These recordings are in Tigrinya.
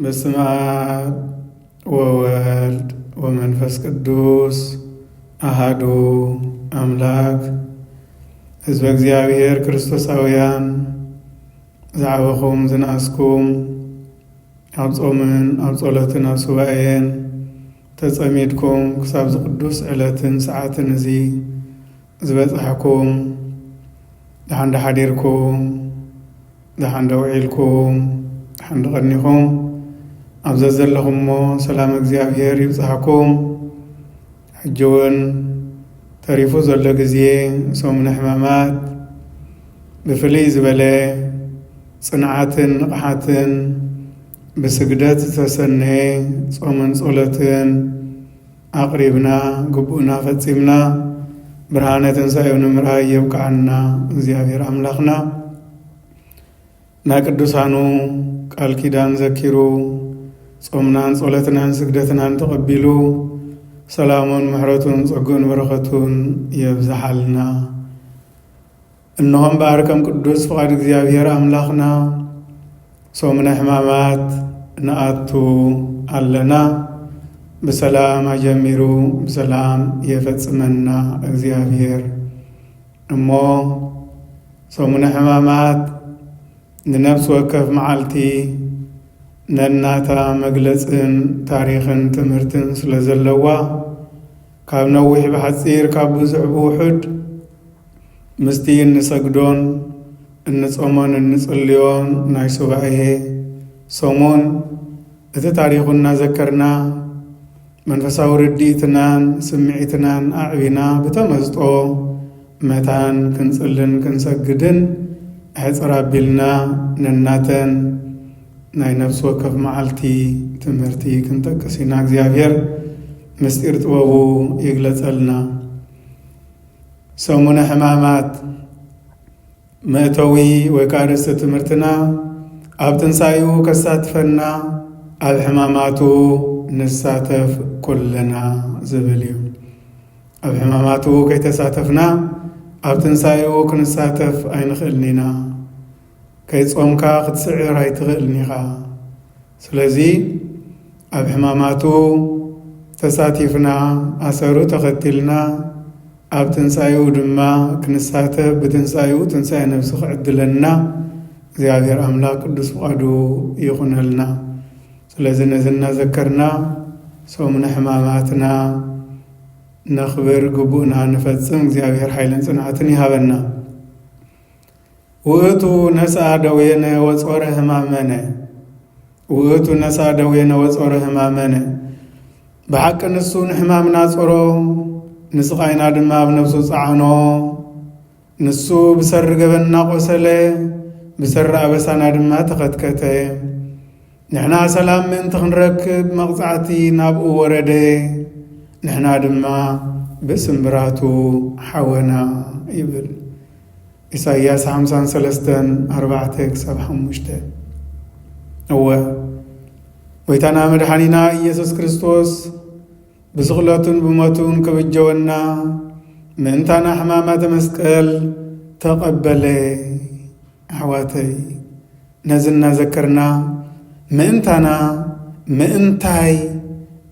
በስመ አብ ወወልድ ወመንፈስ ቅዱስ አሃዱ አምላክ። ሕዝበ እግዚአብሔር ክርስቶሳውያን ዝዓበኹም ዝነኣስኩም ኣብ ጾምን ኣብ ጸሎትን ኣብ ሱባኤን ተጸሚድኩም ክሳብ ዝቅዱስ ዕለትን ሰዓትን እዚ ዝበጽሐኩም ደሓን ሓዲርኩም ደሓን ውዒልኩም ደሓን ቀኒኹም ኣብዘ ዘለኹምሞ ሰላም እግዚአብሔር ይብጽሐኩም። ሕጂ እውን ተሪፉ ዘሎ ግዜ ሰሙነ ሕማማት ብፍልይ ዝበለ ጽንዓትን ንቕሓትን ብስግደት ዝተሰነየ ጾምን ጸሎትን ኣቕሪብና ግቡእና ፈጺምና ብርሃነ ትንሣኤ ንምርኣይ የብቅዓና እግዚአብሔር ኣምላኽና። ናይ ቅዱሳኑ ቃል ኪዳን ዘኪሩ ጾምናን ጸሎትናን ስግደትናን ተቐቢሉ ሰላሙን ምሕረቱን ጸጉን በረኸቱን የብዝሓልና። እነሆም በዓር ከም ቅዱስ ፍቓድ እግዚአብሔር ኣምላኽና ሰሙነ ሕማማት ንኣቱ ኣለና። ብሰላም ኣጀሚሩ ብሰላም የፈጽመና እግዚአብሔር እሞ ሰሙነ ሕማማት ንነፍስ ወከፍ መዓልቲ ነናታ መግለጽን ታሪኽን ትምህርትን ስለ ዘለዋ ካብ ነዊሕ ብሓፂር ካብ ብዙሕ ብውሑድ ምስቲ እንሰግዶን እንጾሞን እንጽልዮን ናይ ሱባኤ ሰሙን እቲ ታሪኹ እናዘከርና መንፈሳዊ ርድኢትናን ስምዒትናን ኣዕቢና ብተመስጦ መታን ክንጽልን ክንሰግድን ሕፅር ኣቢልና ነናተን ናይ ነፍሲ ወከፍ መዓልቲ ትምህርቲ ክንጠቅስ ኢና። እግዚአብሔር ምስጢር ጥበቡ ይግለጸልና። ሰሙነ ሕማማት መእተዊ ወይ ከዓ ርእስቲ ትምህርትና ኣብ ትንሣኤኡ ከሳትፈና ኣብ ሕማማቱ ንሳተፍ ኩለና ዝብል እዩ። ኣብ ሕማማቱ ከይተሳተፍና ኣብ ትንሣኤኡ ክንሳተፍ ኣይንኽእልን ኢና። ከይጾምካ ክትስዕር ኣይትኽእልን ኢኻ። ስለዚ ኣብ ሕማማቱ ተሳቲፍና ኣሰሩ ተኸቲልና ኣብ ትንሣኤኡ ድማ ክንሳተፍ ብትንሣኤኡ ትንሣኤ ነፍሲ ክዕድለና እግዚአብሔር ኣምላክ ቅዱስ ፍቓዱ ይኹነልና። ስለዚ ነዚ እናዘከርና ሰሙነ ሕማማትና ነኽብር ግቡእና ንፈጽም እግዚአብሔር ሓይልን ጽንዓትን ይሃበና። ውእቱ ነስአ ደዌነ ወጾረ ሕማመነ ውእቱ ነስአ ደዌነ ወጾረ ሕማመነ ብሓቂ ንሱ ንሕማምና ጾሮ ንስቓይና ድማ ኣብ ነፍሱ ጸዓኖ ንሱ ብሰሪ ገበና ቆሰለ ብሰሪ ኣበሳና ድማ ተኸትከተ ንሕና ሰላም ምእንቲ ክንረክብ መቕጻዕቲ ናብኡ ወረደ ንሕና ድማ ብስምብራቱ ሓወና ይብል ኢሳይያስ 53:4-5። እወ ጎይታና መድኃኒና ኢየሱስ ክርስቶስ ብስቕለቱን ብሞቱን ክብጀወና ምእንታና ሕማማተ መስቀል ተቐበለ። ኣሕዋተይ ነዚ እናዘከርና ምእንታና ምእንታይ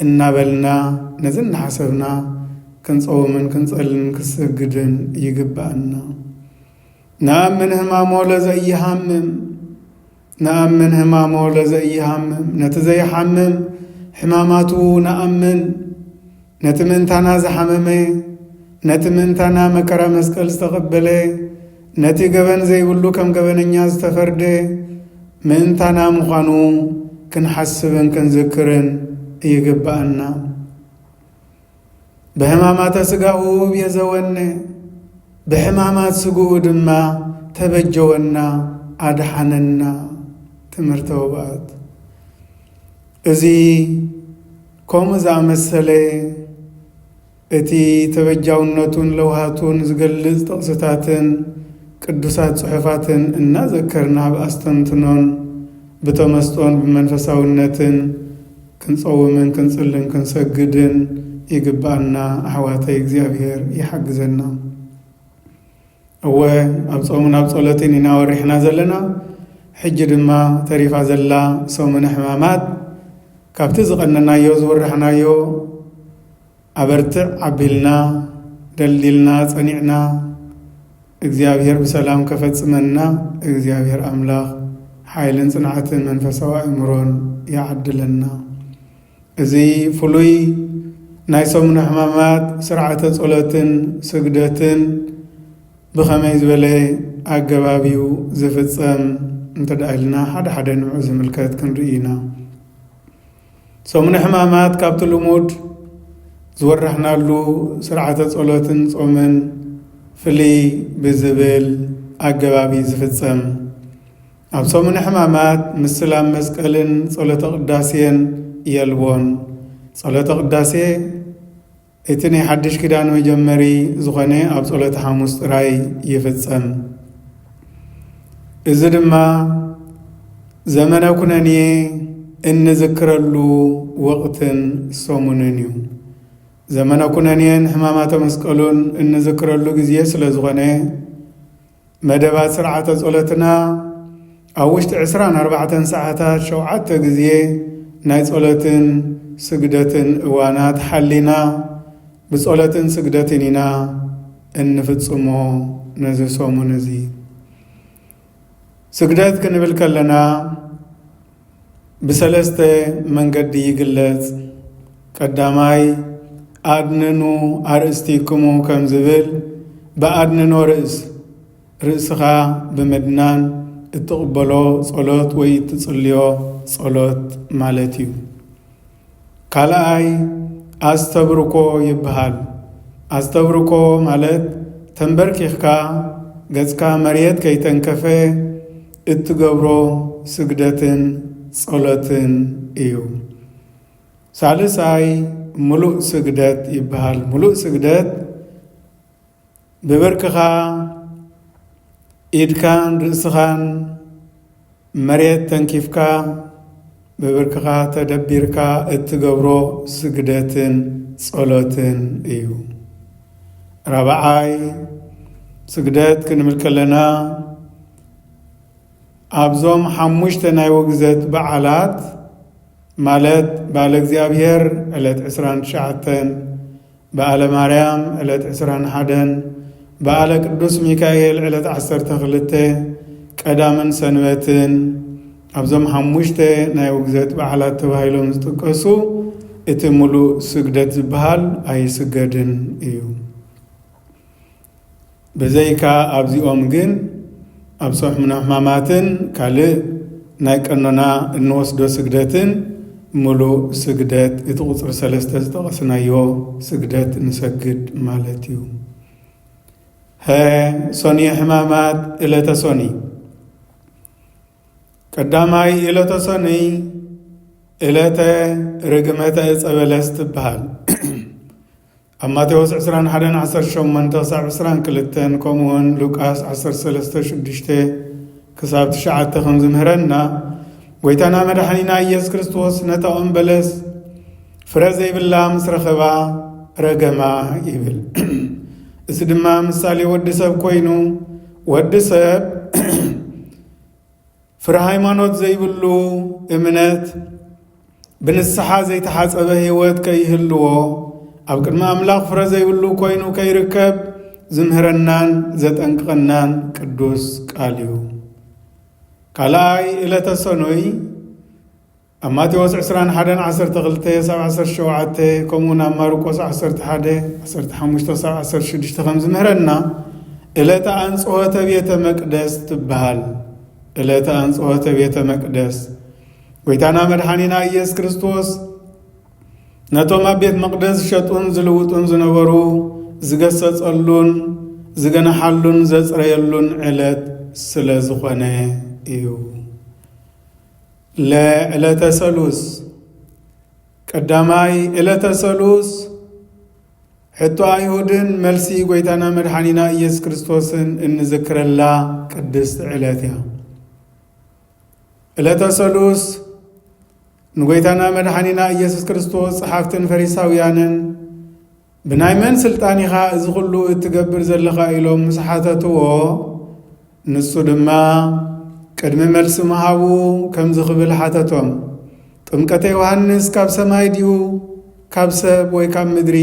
እናበልና ነዚ እናሓሰብና ክንጸውምን ክንጸልን ክሰግድን ይግባአና። ነአምን ሕማሞ ለዘኢሃምም ነአምን ሕማሞ ለዘኢሃምም ነቲ ዘይሓምም ሕማማቱ ነአምን ነቲ ምእንታና ዝሓመመ ነቲ ምእንታና መከራ መስቀል ዝተቐበለ ነቲ ገበን ዘይብሉ ከም ገበነኛ ዝተፈርደ ምእንታና ምዃኑ ክንሓስብን ክንዝክርን ይግባአና። ብሕማማተ ሥጋሁ ብየዘወነ ብሕማማት ስጉኡ ድማ ተበጀወና ኣድሓነና። ትምህርተ ወባኣት እዚ ከምኡ ዝኣመሰለ እቲ ተበጃውነቱን ለውሃቱን ዝገልጽ ጥቕስታትን ቅዱሳት ጽሑፋትን እናዘከርና ብኣስተንትኖን ብተመስጦን ብመንፈሳውነትን ክንጸውምን ክንጽልን ክንሰግድን ይግባአና። ኣሕዋተይ እግዚአብሔር ይሓግዘና። እወ ኣብ ጾሙን ኣብ ጸሎትን ኢና ወሪሕና ዘለና። ሕጂ ድማ ተሪፋ ዘላ ሰሙነ ሕማማት ካብቲ ዝቐነናዮ ዝወርሕናዮ ኣበርትዕ ዓቢልና ደልዲልና ጸኒዕና እግዚአብሔር በሰላም ከፈጽመና እግዚአብሔር አምላክ ኃይልን ጽንዓትን መንፈሳዊ አእምሮን ያዕድለና። እዚ ፍሉይ ናይ ሰሙነ ሕማማት ስርዓተ ጸሎትን ስግደትን ብኸመይ ዝበለ ኣገባቢው ዝፍጸም እንተዳኢልና ሓደ ሓደ ንዑ ዝምልከት ክንርኢና። ሰሙነ ሕማማት ካብቲ ልሙድ ዝወራሕናሉ ስርዓተ ጸሎትን ጾምን ፍልይ ብዝብል ኣገባቢ ዝፍጸም ኣብ ሰሙነ ሕማማት ምስላም መስቀልን ጸሎተ ቅዳሴን የልቦን። ጸሎተ ቅዳሴ እቲ ናይ ሓድሽ ኪዳን መጀመሪ ዝኾነ ኣብ ጸሎተ ሐሙስ ጥራይ ይፍጸም። እዚ ድማ ዘመነ ኩነንየ እንዝክረሉ ወቕትን ሰሙንን እዩ። ዘመነ ኩነንየን ሕማማተ መስቀሉን እንዝክረሉ ጊዜ ስለ ዝኾነ መደባት ስርዓተ ጸሎትና ኣብ ውሽጢ 24 ሰዓታት 7 ጊዜ ናይ ጸሎትን ስግደትን እዋናት ሓሊና ብጸሎትን ስግደትን ኢና እንፍጽሞ ነዚ ሰሙን እዚ። ስግደት ክንብል ከለና ብሰለስተ መንገዲ ይግለጽ። ቀዳማይ አድንኑ አርእስቲክሙ ከም ዝብል በአድንኖ ርእስኻ ብምድናን እትቕበሎ ጸሎት ወይ እትጽልዮ ጸሎት ማለት እዩ። ካልኣይ አስተብርኮ ይበሃል። አስተብርኮ ማለት ተንበርኪኽካ ገጽካ መሬት ከይተንከፈ እትገብሮ ስግደትን ጸሎትን እዩ። ሳልሳይ ሙሉእ ስግደት ይበሃል። ሙሉእ ስግደት ብብርክኻ ኢድካን ርእስኻን መሬት ተንኪፍካ ብብርክኻ ተደቢርካ እትገብሮ ስግደትን ጸሎትን እዩ። ራብዓይ ስግደት ክንብል ከለና ኣብዞም 5 ናይ ውግዘት በዓላት ማለት በዓለ እግዚአብሔር ዕለት 29፣ በዓለ ማርያም ዕለት 21፣ በዓለ ቅዱስ ሚካኤል ዕለት 12፣ ቀዳምን ሰንበትን ኣብዞም 5 ናይ ውግዘት በዓላት ተባሂሎም ዝጥቀሱ እቲ ሙሉእ ስግደት ዝበሃል ኣይስገድን እዩ። በዘይካ ኣብዚኦም ግን ኣብ ሰሙነ ሕማማትን ካልእ ናይ ቀኖና እንወስዶ ስግደትን ሙሉእ ስግደት እቲ ቁፅሪ 3 ዝጠቐስናዮ ስግደት ንሰግድ ማለት እዩ። ሶኒ ሕማማት ዕለተ ሶኒ ቀዳማይ ዕለተ ሶኒ ዕለተ ርግመተ ዕፀ በለስ ትበሃል። ኣብ ማቴዎስ 21:18-22 ከምኡውን ሉቃስ 13:6 ክሳብ 9 ከም ዝምህረና ጎይታና መድኃኒና ኢየሱስ ክርስቶስ ነታ ኦም በለስ ፍረ ዘይብላ ምስ ረኸባ ረገማ ይብል። እዚ ድማ ምሳሌ ወዲ ሰብ ኮይኑ ወዲ ሰብ ፍረ ሃይማኖት ዘይብሉ እምነት ብንስሓ ዘይተሓፀበ ህይወት ከይህልዎ ኣብ ቅድሚ ኣምላኽ ፍረ ዘይብሉ ኮይኑ ከይርከብ ዝምህረናን ዘጠንቅቐናን ቅዱስ ቃል እዩ። ካልኣይ ዕለተ ሰኑይ ኣብ ማቴዎስ 21:12-17 ከምኡውን ኣብ ማርቆስ 11:15-16 ከም ዝምህረና ዕለተ አንጽሖተ ቤተ መቅደስ ትበሃል። ዕለተ አንጽሖተ ቤተ መቅደስ ጎይታና መድኃኒና ኢየሱስ ክርስቶስ ነቶም ኣብ ቤት መቅደስ ዝሸጡን ዝልውጡን ዝነበሩ ዝገሰጸሉን ዝገነሓሉን ዘጽረየሉን ዕለት ስለ ዝኾነ እዩ። ለዕለተ ሰሉስ ቀዳማይ ዕለተ ሰሉስ ሕቶ አይሁድን መልሲ ጎይታና መድኃኒና ኢየሱስ ክርስቶስን እንዝክረላ ቅድስት ዕለት እያ። ዕለተ ሰሉስ ንጎይታና መድኃኒና ኢየሱስ ክርስቶስ ጸሓፍትን ፈሪሳውያንን ብናይ መን ስልጣን ኢኻ እዚ ኩሉ እትገብር ዘለኻ ኢሎም ምስ ሓተትዎ ንሱ ድማ ቅድሚ መልሲ መሃቡ ከም ዝኽብል ሓተቶም ጥምቀተ ዮሐንስ ካብ ሰማይ ድዩ ካብ ሰብ ወይ ካብ ምድሪ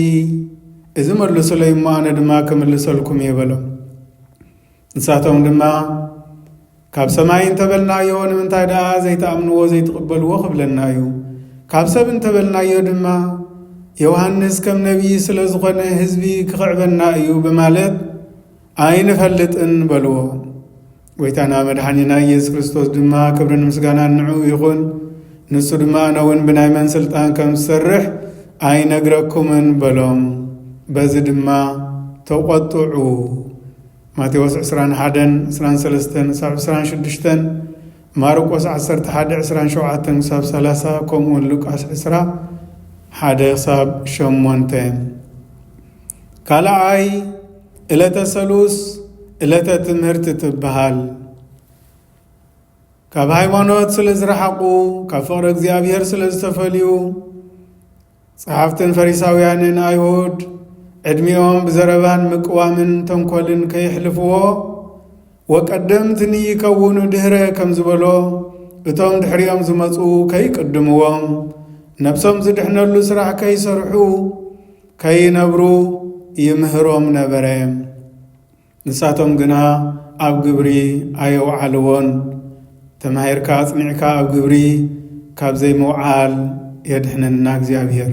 እዚ መልሱለይ እሞ ኣነ ድማ ክምልሰልኩም የበሎም። ንሳቶም ድማ ካብ ሰማይ እንተበልናዮ ንምንታይ ደኣ ዘይተኣምንዎ ዘይትቕበልዎ ክብለና እዩ። ካብ ሰብ እንተበልናዮ ድማ ዮሐንስ ከም ነቢይ ስለ ዝኾነ ህዝቢ ክኽዕበና እዩ በማለት ኣይንፈልጥን በልዎ። ጎይታና መድኃኒና ኢየሱስ ክርስቶስ ድማ ክብርን ምስጋናን ንዑ ይኹን። ንሱ ድማ ኣነ እውን ብናይ መን ስልጣን ከም ዝሰርሕ ኣይነግረኩምን በሎም። በዚ ድማ ተቖጥዑ። ማቴዎስ 21:23-26 ማርቆስ 11:27-30 ከምኡውን ሉቃስ 20:1-8 ካልኣይ ዕለተ ሰሉስ ዕለተ ትምህርቲ ትበሃል። ካብ ሃይማኖት ስለ ዝረሓቁ ካብ ፍቕሪ እግዚኣብሔር ስለ ዝተፈልዩ ጸሓፍትን ፈሪሳውያንን ኣይሁድ ዕድሚኦም ብዘረባን ምቅዋምን ተንኰልን ከይሕልፍዎ ወቀደምትኒ ይከውኑ ድህረ ከም ዝበሎ እቶም ድሕሪኦም ዝመፁ ከይቅድምዎም ነብሶም ዝድሕነሉ ስራሕ ከይሰርሑ ከይነብሩ ይምህሮም ነበረ። ንሳቶም ግና ኣብ ግብሪ ኣየውዓልዎን። ተማሂርካ ጽኒዕካ ኣብ ግብሪ ካብ ዘይመውዓል የድሕነና እግዚአብሔር።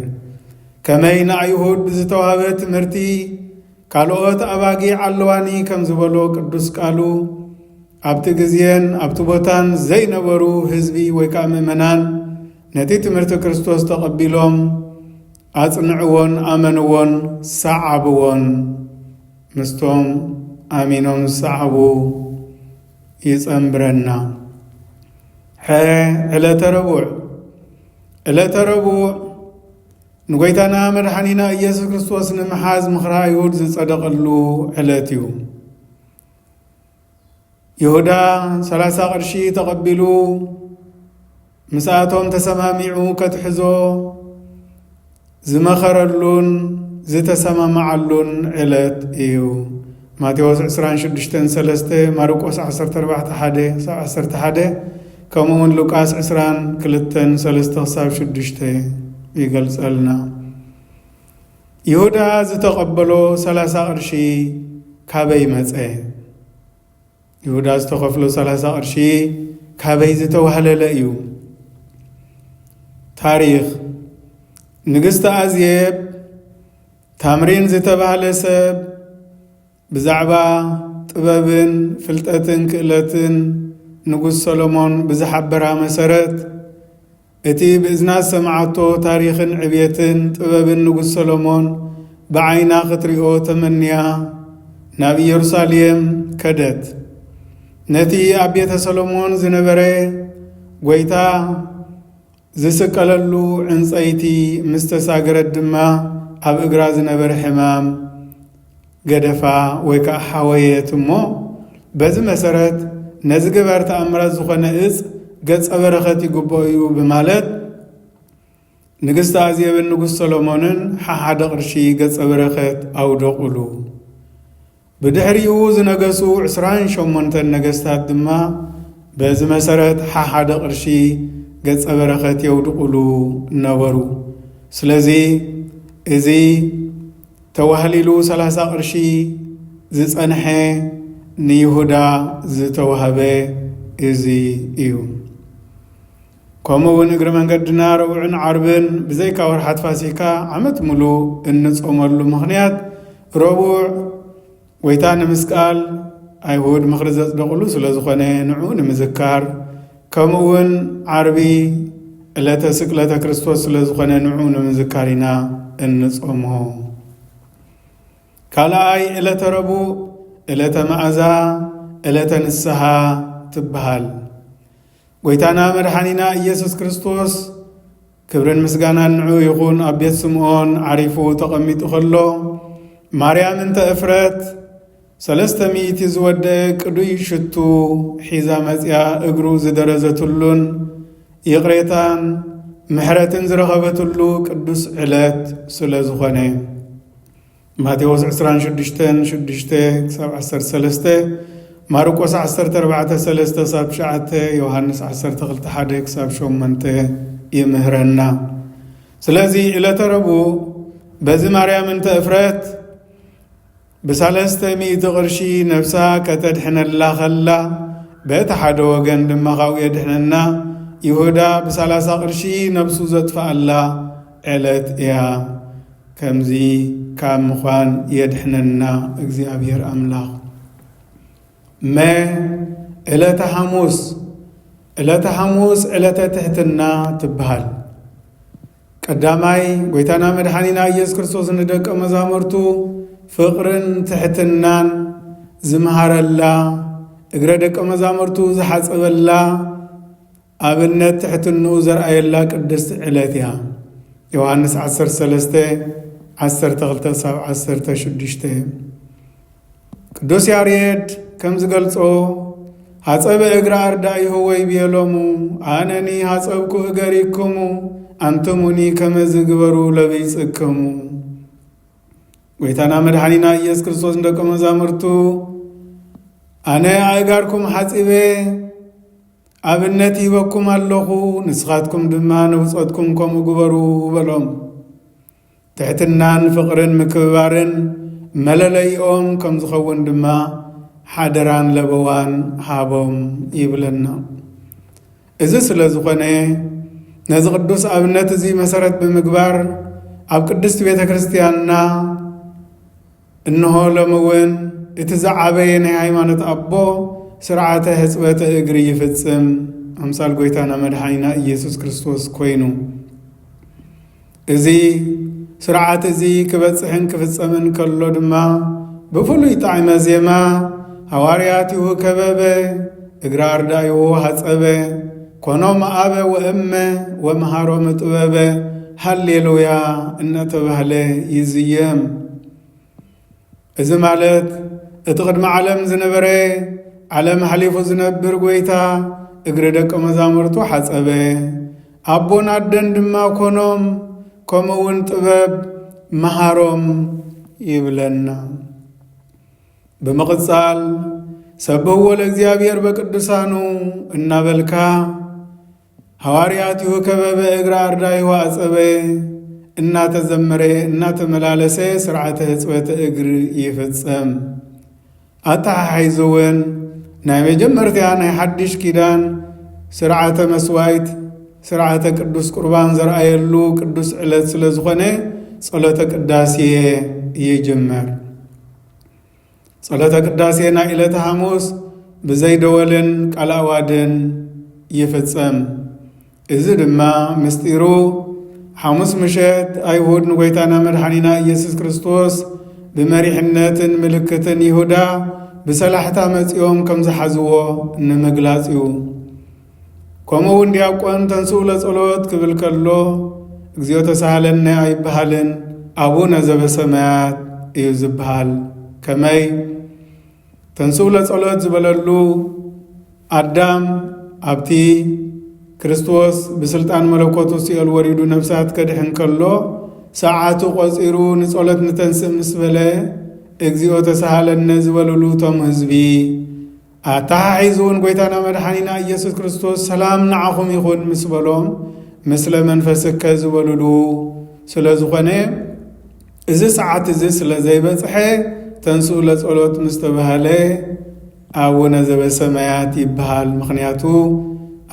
ከመይ ንኣይሁድ ብዝተዋህበ ትምህርቲ ካልኦት ኣባጊዕ ኣለዋኒ ከም ዝበሎ ቅዱስ ቃሉ ኣብቲ ግዜን ኣብቲ ቦታን ዘይነበሩ ህዝቢ ወይ ከዓ ምእመናን ነቲ ትምህርቲ ክርስቶስ ተቐቢሎም ኣጽንዕዎን ኣመንዎን ሰዓብዎን። ምስቶም ኣሚኖም ዝሰዓቡ ይጸምብረና። ዕለተ ረቡዕ ዕለተ ረቡዕ ንጎይታና መድኃኒና ኢየሱስ ክርስቶስ ንምሓዝ ምኽረ አይሁድ ዝጸደቐሉ ዕለት እዩ። ይሁዳ 30 ቅርሺ ተቐቢሉ ምስኣቶም ተሰማሚዑ ከትሕዞ ዝመኸረሉን ዝተሰማማዓሉን ዕለት እዩ። ማቴዎስ 26:3 ማርቆስ 14:1-11 ከምኡውን ሉቃስ 22:3-6 ይገልጸልና። ይሁዳ ዝተቐበሎ 30 ቅርሺ ካበይ መጸ? ይሁዳ ዝተኸፍሎ 30 ቅርሺ ካበይ ዝተዋህለለ እዩ? ታሪኽ ንግሥቲ ኣዝየብ ታምሪን ዝተባህለ ሰብ ብዛዕባ ጥበብን ፍልጠትን ክእለትን ንጉሥ ሰሎሞን ብዝሓበራ መሰረት እቲ ብእዝናት ሰማዓቶ ታሪኽን ዕብየትን ጥበብን ንጉሥ ሰሎሞን ብዓይና ክትሪኦ ተመንያ ናብ ኢየሩሳሌም ከደት። ነቲ ኣብ ቤተ ሰሎሞን ዝነበረ ጐይታ ዝስቀለሉ ዕንፀይቲ ምስ ተሳገረት ድማ ኣብ እግራ ዝነበረ ሕማም ገደፋ ወይ ከዓ ሓወየት እሞ በዚ መሰረት ነዚ ግበር ተኣምራት ዝኾነ እጽ ገጸ በረኸት ይግብኦ እዩ በማለት ንግሥቲ ኣዝየብን ንጉሥ ሰሎሞንን ሓደ ቅርሺ ገጸ በረኸት ኣውደቑሉ። ብድሕሪኡ ዝነገሱ 28 ነገሥታት ድማ በዚ መሰረት ሓደ ቅርሺ ገጸ በረኸት የውድቑሉ ነበሩ። ስለዚ እዚ ተዋህሊሉ 30 ቅርሺ ዝጸንሐ ንይሁዳ ዝተዋህበ እዚ እዩ። ከምኡውን እግሪ መንገድና ረቡዕን ዓርብን ብዘይካ ወርሓት ፋሲካ ዓመት ሙሉ እንጾመሉ ምኽንያት ረቡዕ ጎይታ ንምስቃል ኣይሁድ ምኽሪ ዘጽደቕሉ ስለ ዝኾነ ንዑ ንምዝካር፣ ከምኡውን ዓርቢ ዕለተ ስቅለተ ክርስቶስ ስለ ዝኾነ ንዑ ንምዝካር ኢና እንጾሞ። ካልኣይ ዕለተ ረቡዕ ዕለተ መዓዛ ዕለተ ንስሓ ትበሃል። ጎይታና መድኃኒና ኢየሱስ ክርስቶስ ክብርን ምስጋናን ንዑ ይኹን ኣብ ቤት ስምዖን ዓሪፉ ተቐሚጡ ኸሎ ማርያም እንተ እፍረት 300 ዝወደአ ቅዱይ ሽቱ ሒዛ መጽያ እግሩ ዝደረዘትሉን ይቕሬታን ምሕረትን ዝረኸበትሉ ቅዱስ ዕለት ስለ ዝኾነ ማቴዎስ 26:6-13 ማርቆስ 14:3-9 ዮሐንስ 12:1-8 ይምህረና። ስለዚህ ዕለተ ረቡዕ በዚ ማርያም እንተ እፍረት ብ300 ቅርሺ ነፍሳ ከተድሕነላ ኸላ በእቲ ሓደ ወገን ድማ ካብኡ የድሕነና ይሁዳ ብ30 ቅርሺ ነብሱ ዘጥፍኣላ ዕለት እያ። ከምዚ ካብ ምዃን የድሕነና እግዚአብሔር ኣምላኽ። ዕለተ ሐሙስ ዕለተ ትሕትና ትበሃል። ቀዳማይ ጎይታና መድኃኒና ኢየሱስ ክርስቶስ ንደቀ መዛሙርቱ ፍቕርን ትሕትናን ዝመሃረላ እግረ ደቀ መዛሙርቱ ዝሓፀበላ ኣብነት ትሕትንኡ ዘርአየላ ቅድስቲ ዕለት እያ። ዮሐንስ 13:12-16 ቅዱስ ያሬድ ከም ዝገልጾ ሓፀበ እግረ ኣርዳኢሁ ወይ ቤሎሙ ኣነኒ ሓፀብኩ እገሪክሙ አንትሙኒ ከመዝ ግበሩ ለበይጽክሙ። ጎይታና መድኃኒና ኢየሱስ ክርስቶስ ደቀ መዛሙርቱ ኣነ ኣእጋርኩም ሓፂበ ኣብነት ይበኩም ኣለኹ ንስኻትኩም ድማ ንውፀትኩም ከምኡ ግበሩ በሎም። ትሕትናን ፍቕርን ምክብባርን መለለይኦም ከም ዝኸውን ድማ ሓደራን ለበዋን ሃቦም ይብለና። እዚ ስለ ዝኾነ ነዚ ቅዱስ ኣብነት እዚ መሰረት ብምግባር ኣብ ቅድስቲ ቤተ ክርስቲያንና እንሆ ሎምውን እቲ ዝዓበየ ናይ ሃይማኖት ኣቦ ስርዓተ ሕፅበተ እግሪ ይፍጽም ኣምሳል ጎይታና መድኃኒና ኢየሱስ ክርስቶስ ኮይኑ እዚ ስርዓት እዚ ክበጽሕን ክፍጸምን ከሎ ድማ ብፍሉይ ጣዕመ ዜማ ሐዋርያቲሁ ከበበ እግረ ኣርዳኢሁ ሓፀበ ኮኖም ኣበ ወእመ ወመሃሮም ጥበበ ሃሌሉያ እናተባህለ ይዝየም። እዚ ማለት እቲ ቅድሚ ዓለም ዝነበረ ዓለም ሓሊፉ ዝነብር ጎይታ እግሪ ደቀ መዛሙርቱ ሓፀበ፣ ኣቦን ኣደን ድማ ኮኖም ከምኡውን ጥበብ መሃሮም ይብለና። ብምቕጻል ሰብህዎ ለእግዚአብሔር በቅዱሳኑ እናበልካ ሐዋርያቲሁ ከበበ እግረ ኣርዳኢሁ ኣፀበ እናተዘመረ እናተመላለሰ ስርዓተ ሕፅበተ እግሪ ይፍጸም። ኣተሓሒዙውን ናይ መጀመርትያ ናይ ሓድሽ ኪዳን ስርዓተ መስዋይት ስርዓተ ቅዱስ ቁርባን ዘርአየሉ ቅዱስ ዕለት ስለ ዝኾነ ጸሎተ ቅዳሴ ይጅመር። ጸሎተ ቅዳሴ ናይ ዕለተ ሐሙስ ብዘይደወልን ቃልኣዋድን ይፍጸም። እዚ ድማ ምስጢሩ ሐሙስ ምሸት ኣይሁድ ንጎይታና መድኃኒና ኢየሱስ ክርስቶስ ብመሪሕነትን ምልክትን ይሁዳ ብሰላሕታ መጺኦም ከም ዝሓዝዎ ንምግላጽ እዩ። ከምኡውን ዲያቆን ተንስኡ ለጸሎት ክብል ከሎ እግዚኦ ተሳሃለነ ኣይበሃልን ኣቡነ ዘበሰማያት እዩ ዝበሃል። ከመይ ተንስኡ ለጸሎት ዝበለሉ ኣዳም ኣብቲ ክርስቶስ ብስልጣን መለኮቱ ሲኦል ወሪዱ ነፍሳት ከድሕን ከሎ ሰዓቱ ቆፂሩ ንጸሎት ንተንስእ ምስ በለ እግዚኦ ተሳሃለነ ዝበለሉ ቶም ህዝቢ ኣተሓሒዙውን ጎይታና መድኃኒና ኢየሱስ ክርስቶስ ሰላም ንዓኹም ይኹን ምስ በሎም ምስለ መንፈስከ ዝበልሉ ስለ ዝኾነ እዚ ሰዓት እዚ ስለ ዘይበጽሐ ተንስኡ ለጸሎት ምስ ተባሃለ ኣቡነ ዘበሰማያት ይበሃል። ምኽንያቱ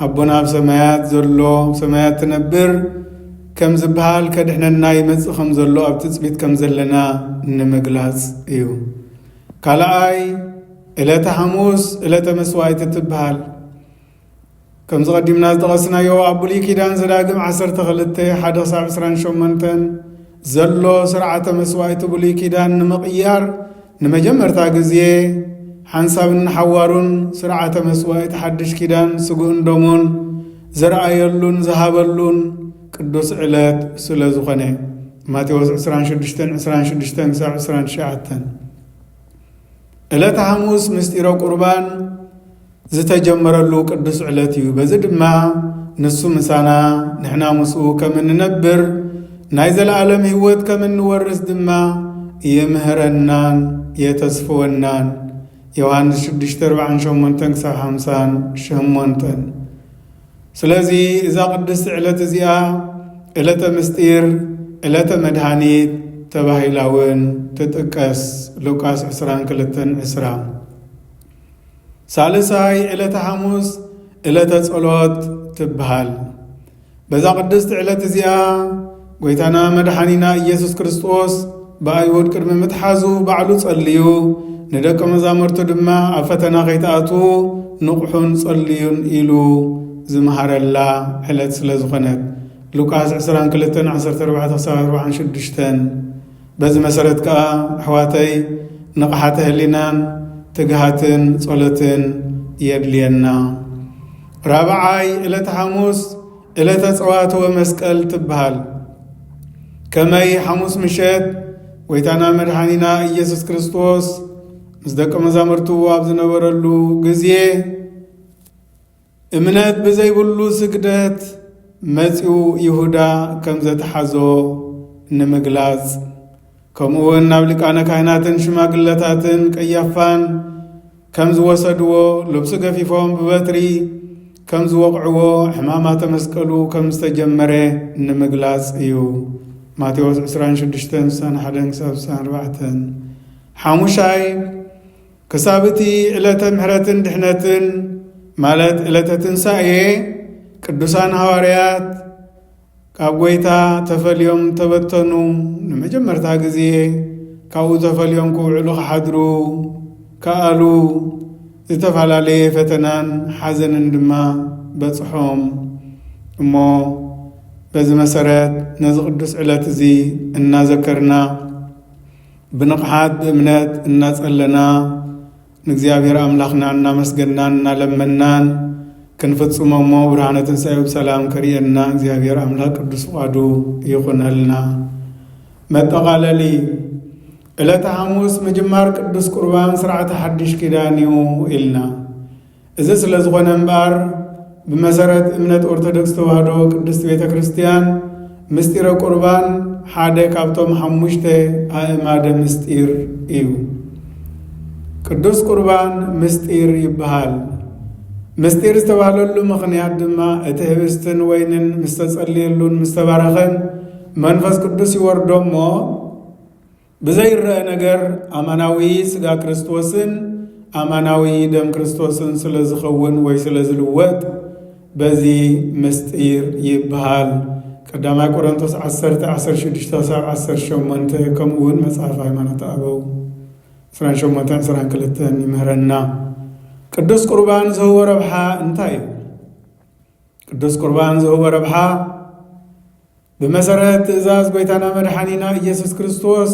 ኣቦና ኣብ ሰማያት ዘሎ ሰማያት ትነብር ከም ዝበሃል ከድሕነና ይመጽእ ከም ዘሎ ኣብ ትጽቢት ከም ዘለና ንምግላጽ እዩ። ካልኣይ ዕለተ ሐሙስ ዕለተ መስዋዕቲ ትበሃል። ከም ዝቐዲምና ዝጠቐስናዮ ኣብ ብሉይ ኪዳን ዘዳግም 12:1-28 ዘሎ ስርዓተ መስዋዕቲ ብሉይ ኪዳን ንምቕያር ንመጀመርታ ጊዜ ሓንሳብን ሓዋሩን ስርዓተ መስዋዕቲ ሓድሽ ኪዳን ስጉእን ደሙን ዘረኣየሉን ዝሃበሉን ቅዱስ ዕለት ስለ ዝኾነ ማቴዎስ 26:26-29 ዕለተ ሐሙስ ምስጢረ ቁርባን ዝተጀመረሉ ቅዱስ ዕለት እዩ። በዚ ድማ ንሱ ምሳና ንሕና ምስኡ ከም እንነብር ናይ ዘለዓለም ህይወት ከም እንወርስ ድማ የምህረናን የተስፈወናን ዮሐንስ 6:48-58 ስለዚህ እዛ ቅድስቲ ዕለት እዚኣ ዕለተ ምስጢር ዕለተ መድኃኒት ተባሂላውን ትጥቀስ። ሉቃስ 22:20 ሳልሳይ ዕለተ ሐሙስ ዕለተ ጸሎት ትበሃል። በዛ ቅድስቲ ዕለት እዚኣ ጐይታና መድኃኒና ኢየሱስ ክርስቶስ ብአይሁድ ቅድሚ ምትሓዙ ባዕሉ ጸልዩ ንደቀ መዛሙርቱ ድማ ኣብ ፈተና ከይተኣትዉ ንቑሑን ጸልዩን ኢሉ ዝመሃረላ ዕለት ስለ ዝኾነት ሉቃስ 22:14-46 በዚ መሰረት ከዓ ኣሕዋተይ ንቕሓተ ህሊናን ትግሃትን ጸሎትን የድልየና። ራብዓይ ዕለተ ሐሙስ ዕለተ ጸዋትወ መስቀል ትበሃል። ከመይ ሐሙስ ምሸት ጐይታና መድኃኒና ኢየሱስ ክርስቶስ ምስ ደቀ መዛሙርቱ ኣብ ዝነበረሉ ጊዜ እምነት ብዘይብሉ ስግደት መጺኡ ይሁዳ ከም ዘተሓዞ ንምግላጽ ከምኡውን ናብ ሊቃነ ካህናትን ሽማግለታትን ቀያፋን ከም ዝወሰድዎ ልብሱ ገፊፎም ብበትሪ ከም ዝወቕዕዎ ሕማማተ መስቀሉ ከም ዝተጀመረ ንምግላጽ እዩ። ማቴዎስ 26:61-64 ሓሙሻይ ክሳብቲ ዕለተ ምሕረትን ድሕነትን ማለት ዕለተ ትንሣኤ ቅዱሳን ሐዋርያት ካብ ጐይታ ተፈልዮም ተበተኑ ንመጀመርታ ጊዜ ካብኡ ተፈልዮም ክውዕሉ ክሓድሩ ከኣሉ ዝተፈላለየ ፈተናን ሓዘንን ድማ በጽሖም እሞ በዚ መሰረት ነዚ ቅዱስ ዕለት እዙ እናዘከርና ብንቕሓት ብእምነት እናጸለና ንእግዚአብሔር ኣምላኽና እናመስገናን እናለመናን ክንፍጽሞ እሞ ብርሃነ ትንሣኤ ብሰላም ከርየና እግዚአብሔር ኣምላኽ ቅዱስ ፍቓዱ ይኹነልና። መጠቓለሊ ዕለተ ሐሙስ ምጅማር ቅዱስ ቁርባን ስርዓተ ሓድሽ ኪዳን እዩ ኢልና። እዚ ስለ ዝኾነ እምበር ብመሰረት እምነት ኦርቶዶክስ ተዋህዶ ቅድስት ቤተ ክርስቲያን ምስጢረ ቁርባን ሓደ ካብቶም 5 ኣእማደ ምስጢር እዩ። ቅዱስ ቁርባን ምስጢር ይበሃል። ምስጢር ዝተባህለሉ ምኽንያት ድማ እቲ ህብስትን ወይንን ምስ ተጸልየሉን ምስ ተባረኸን መንፈስ ቅዱስ ይወርዶ እሞ ብዘይረአ ነገር ኣማናዊ ሥጋ ክርስቶስን ኣማናዊ ደም ክርስቶስን ስለ ዝኸውን ወይ ስለ ዝልወጥ በዚ ምስጢር ይበሃል። ቀዳማይ ቆሮንቶስ 10:16-18 ከምኡውን መጽሓፍ ሃይማኖተ አበው 28:22 ይምህረና። ቅዱስ ቁርባን ዝህቦ ረብሓ እንታይ እዩ? ቅዱስ ቁርባን ዝህቦ ረብሓ ብመሰረት ትእዛዝ ጐይታና መድኃኒና ኢየሱስ ክርስቶስ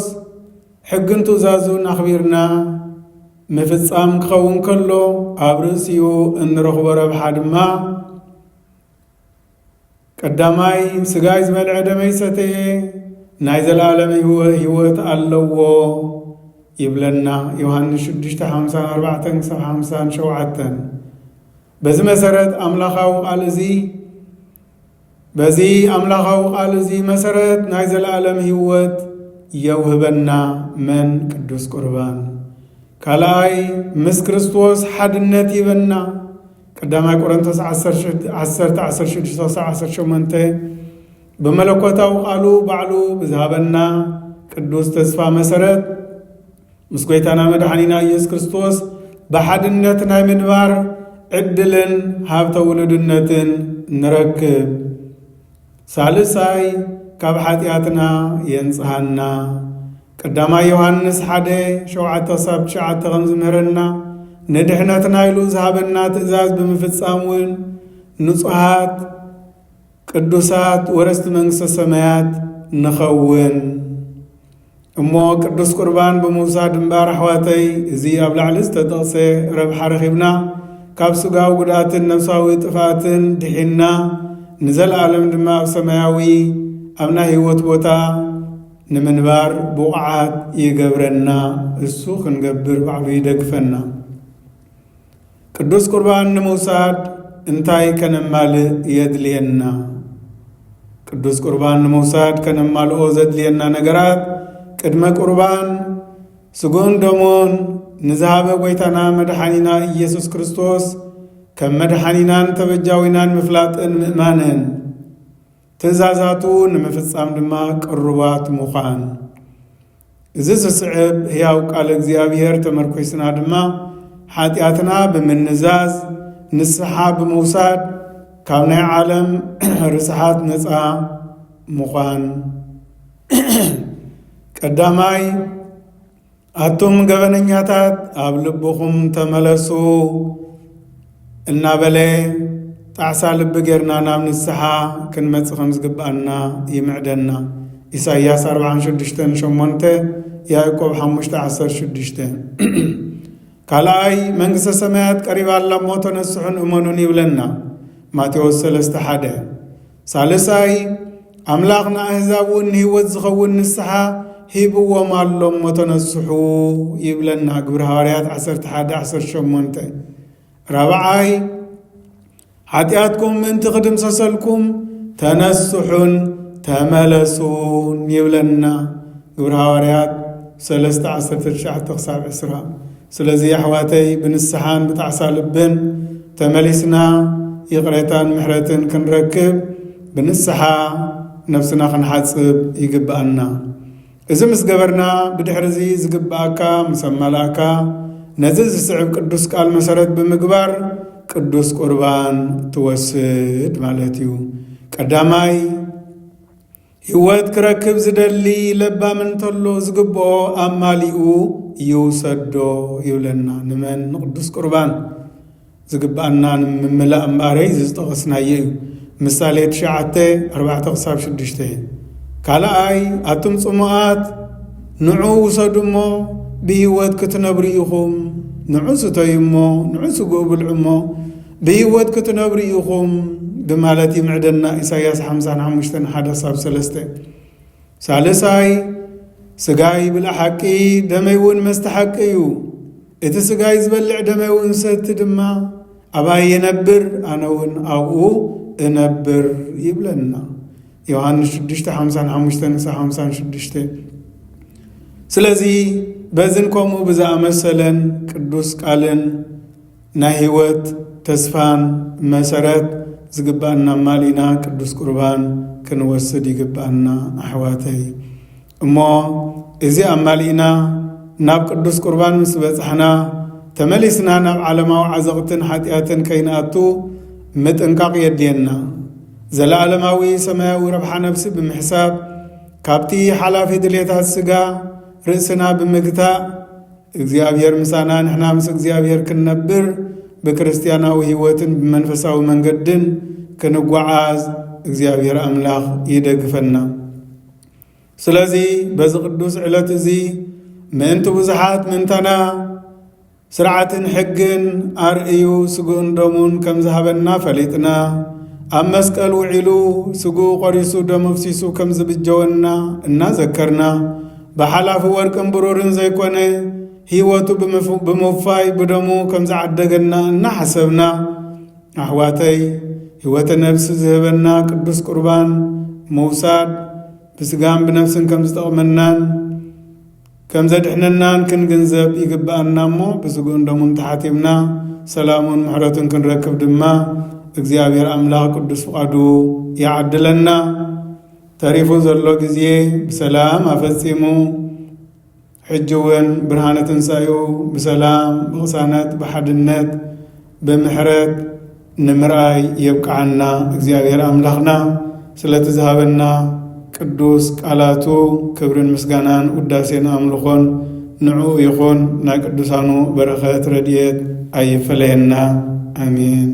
ሕግን ትእዛዙን ኣኽቢርና ምፍጻም ክኸውን ከሎ ኣብ ርእሲኡ እንረኽቦ ረብሓ ድማ ቀዳማይ ሥጋይ ዝበልዐ ደመይ ሰተየ ናይ ዘለዓለም ሕይወት ኣለዎ ይብለና ዮሐንስ 6:54-57 በዚ መሰረት ኣምላኻዊ ቃል እዚ በዚ ኣምላኻዊ ቃል እዚ መሰረት ናይ ዘለዓለም ሕይወት የውህበና መን ቅዱስ ቁርባን ካልኣይ ምስ ክርስቶስ ሓድነት ይበና ቀዳማይ ቆሮንቶስ 10:16-18 በመለኮታዊ ቃሉ ባዕሉ ብዝሃበና ቅዱስ ተስፋ መሰረት ምስ ጐይታና መድኃኒና ኢየሱስ ክርስቶስ ብሓድነት ናይ ምንባር ዕድልን ሃብተ ውሉድነትን ንረክብ። ሳልሳይ ካብ ኃጢአትና የንጽሃና ቀዳማይ ዮሐንስ 1:7-9 ከም ዝምህረና ንድሕነትና ኢሉ ዝሃበና ትእዛዝ ብምፍጻምን ንጹሃት ቅዱሳት ወረስቲ መንግሥተ ሰማያት ንኸውን እሞ ቅዱስ ቁርባን ብምውሳድ እምበር ኣሕዋተይ እዚ ኣብ ላዕሊ ዝተጠቕሰ ረብሓ ረኺብና ካብ ሥጋዊ ጉድኣትን ነፍሳዊ ጥፋትን ድሒና ንዘለዓለም ድማ ኣብ ሰማያዊ ኣብ ናይ ሕይወት ቦታ ንምንባር ብቕዓት ይገብረና እሱ ክንገብር ባዕሉ ይደግፈና። ቅዱስ ቁርባን ንምውሳድ እንታይ ከነማልእ የድልየና? ቅዱስ ቁርባን ንምውሳድ ከነማልኦ ዘድልየና ነገራት ቅድመ ቁርባን ስጉን ደሞን ንዝሃበ ጐይታና መድኃኒና ኢየሱስ ክርስቶስ ከም መድኃኒናን ተበጃዊናን ምፍላጥን ምእማንን ትእዛዛቱ ንምፍጻም ድማ ቅሩባት ምዃን እዚ ዝስዕብ ሕያው ቃል እግዚአብሔር ተመርኮስና ድማ ኃጢአትና ብምንዛዝ ንስሓ ብምውሳድ ካብ ናይ ዓለም ርስሓት ነፃ ምዃን ቀዳማይ አቶም ገበነኛታት ኣብ ልብኹም ተመለሱ እናበለ ጣዕሳ ልቢ ጌርና ናብ ንስሓ ክንመጽእ ከም ዝግባአና ይምዕደና ኢሳይያስ 46:8 ያዕቆብ 5:16 ካልኣይ መንግሥተ ሰማያት ቀሪባላ እሞ ተነስሑን እመኑን ይብለና ማቴዎስ 3:1 ሳልሳይ ኣምላኽ ንኣሕዛብ እውን ህይወት ዝኸውን ንስሓ ሂብዎም ኣሎ እሞ ተነስሑ ይብለና ግብረ ሐዋርያት 11:18 ራብዓይ ኃጢአትኩም ምእንቲ ክድምሰሰልኩም ተነስሑን ተመለሱን ይብለና ግብረ ሐዋርያት 3:19-20 ስለዚህ ኣሕዋተይ ብንስሓን ብጣዕሳ ልብን ተመሊስና ይቕሬታን ምሕረትን ክንረክብ ብንስሓ ነፍስና ክንሓጽብ ይግባአና እዚ ምስ ገበርና ብድሕሪ እዚ ዝግባአካ ምስ ኣመላእካ ነዚ ዝስዕብ ቅዱስ ቃል መሰረት ብምግባር ቅዱስ ቁርባን ትወስድ ማለት እዩ ቀዳማይ ህይወት ክረክብ ዝደሊ ለባም እንተሎ ዝግብኦ ኣማሊኡ ይውሰዶ ይብለና ንመን ንቅዱስ ቁርባን ዝግባአና ንምምላእ እምባረይ ዝጠቐስናየ እዩ ምሳሌ 9:4-6 ካልኣይ ኣቱም ጽሙዓት ንዑ ውሰዱ እሞ ብህይወት ክትነብሩ ኢኹም ንዑ ስተዩ እሞ ንዑ ስጉኡ ብልዑ እሞ ብህይወት ክትነብሩ ኢኹም ብማለት ይምዕደና ኢሳይያስ 55:1-3 ሳልሳይ ስጋይ ብልዕ ሓቂ ደመይ እውን መስተ ሓቂ እዩ እቲ ስጋይ ዝበልዕ ደመይ እውን ሰቲ ድማ ኣባይ የነብር ኣነ እውን ኣብኡ እነብር ይብለና ዮሐንስ 6:55-56 ስለዚ በዝን ከምኡ ብዝኣመሰለን ቅዱስ ቃልን ናይ ህይወት ተስፋን መሰረት ዝግባአና ማሊና ቅዱስ ቁርባን ክንወስድ ይግባአና ኣሕዋተይ እሞ እዚ ኣማሊእና ናብ ቅዱስ ቁርባን ምስ በጽሕና ተመሊስና ናብ ዓለማዊ ዓዘቕትን ኃጢአትን ከይንኣቱ ምጥንቃቕ የድየና ዘለዓለማዊ ሰማያዊ ረብሓ ነፍሲ ብምሕሳብ ካብቲ ሓላፊ ድሌታት ስጋ ርእስና ብምግታእ እግዚአብሔር ምሳና ንሕና ምስ እግዚአብሔር ክንነብር በክርስቲያናዊ ህይወትን በመንፈሳዊ መንገድን ክንጓዓዝ እግዚአብሔር አምላኽ ይደግፈና ስለዚህ በዚ ቅዱስ ዕለት እዚ ምእንቲ ብዙሓት ምንተና ስርዓትን ሕግን አርእዩ ስጉእን ደሙን ከም ዝሃበና ፈሊጥና ኣብ መስቀል ውዒሉ ስጉኡ ቆሪሱ ደሙ ፍሲሱ ከም ዝብጀወና እናዘከርና በሓላፊ ወርቅን ብሩርን ዘይኮነ ህይወቱ ብምውፋይ ብደሙ ከም ዝዓደገና እናሓሰብና ኣሕዋተይ ህይወተ ነፍሲ ዝህበና ቅዱስ ቁርባን መውሳድ ብስጋን ብነፍስን ከም ዝጠቕመናን ከም ዘድሕነናን ክንግንዘብ ይግባአና እሞ ብስጉእን ደሙን ተሓቲምና ሰላሙን ምሕረቱን ክንረክብ ድማ እግዚአብሔር አምላክ ቅዱስ ፍቃዱ ያዕድለና ተሪፉ ዘሎ ጊዜ በሰላም አፈጺሙ ሕጅውን ብርሃነ ትንሣኤው በሰላም በቅሳነት በሐድነት በምሕረት ንምርአይ ይብቃዓና እግዚአብሔር አምላክና ስለተዛሃበና ቅዱስ ቃላቱ ክብርን ምስጋናን ውዳሴን አምልኾን ንዑ ይኹን ናይ ቅዱሳኑ በረኸት ረድኤት ኣይፈለየና አሜን።